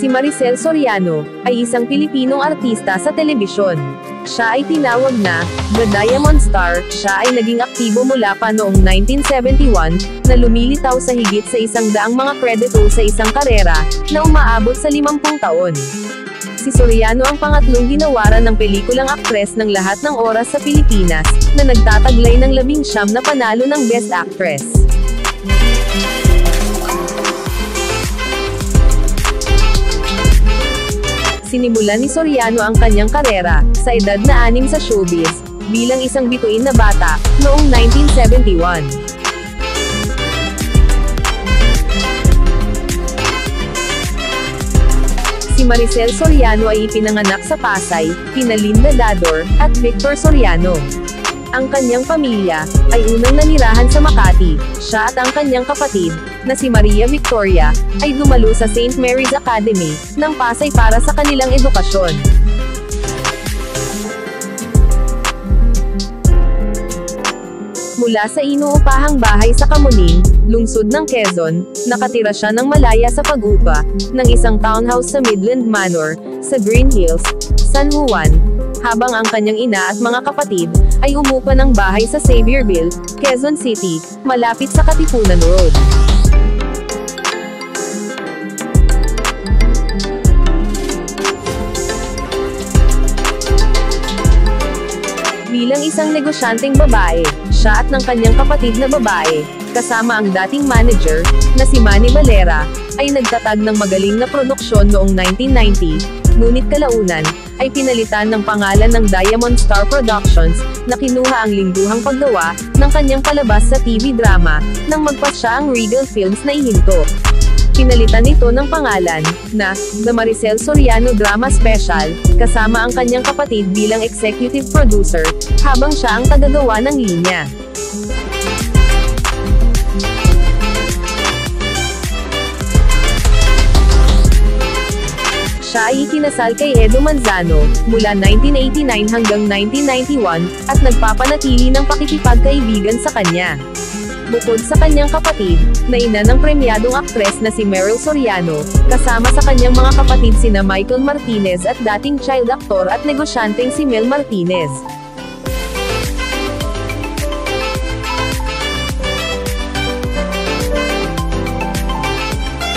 Si Maricel Soriano, ay isang Pilipinong artista sa telebisyon. Siya ay tinawag na, The Diamond Star. Siya ay naging aktibo mula pa noong 1971, na lumilitaw sa higit sa 100 mga kredito sa isang karera, na umaabot sa 50 taon. Si Soriano ang pangatlong ginawaran ng pelikulang aktres ng lahat ng oras sa Pilipinas, na nagtataglay ng 19 na panalo ng Best Actress. Sinimulan ni Soriano ang kanyang karera, sa edad na 6 sa showbiz, bilang isang bituin na bata, noong 1971. Si Maricel Soriano ay ipinanganak sa Pasay, kina Linda Dador, at Victor Soriano. Ang kanyang pamilya, ay unang nanirahan sa Makati. Siya at ang kanyang kapatid, na si Maria Victoria, ay dumalo sa St. Mary's Academy, ng Pasay para sa kanilang edukasyon. Mula sa inuupahang bahay sa Camuning, lungsod ng Quezon, nakatira siya ng malaya sa pag-upa, ng isang townhouse sa Midland Manor, sa Green Hills, San Juan, habang ang kanyang ina at mga kapatid, ay umupa ng bahay sa Xavierville, Quezon City, malapit sa Katipunan Road. Bilang isang negosyanteng babae, siya at ng kanyang kapatid na babae, kasama ang dating manager, na si Manny Valera, ay nagtatag ng magaling na produksyon noong 1990, ngunit kalaunan, ay pinalitan ng pangalan ng Diamond Star Productions, na kinuha ang lingguhang paggawa, ng kanyang palabas sa TV drama, nang magpasya ang Regal Films na ihinto. Pinalitan ito ng pangalan, na, The Maricel Soriano Drama Special, kasama ang kanyang kapatid bilang executive producer, habang siya ang tagagawa ng linya. Siya ay ikinasal kay Edo Manzano, mula 1989 hanggang 1991, at nagpapanatili ng pakikipagkaibigan sa kanya. Bukod sa kanyang kapatid, na ina ng premyadong aktres na si Meryl Soriano, kasama sa kanyang mga kapatid sina Michael Martinez at dating child actor at negosyanteng si Mel Martinez.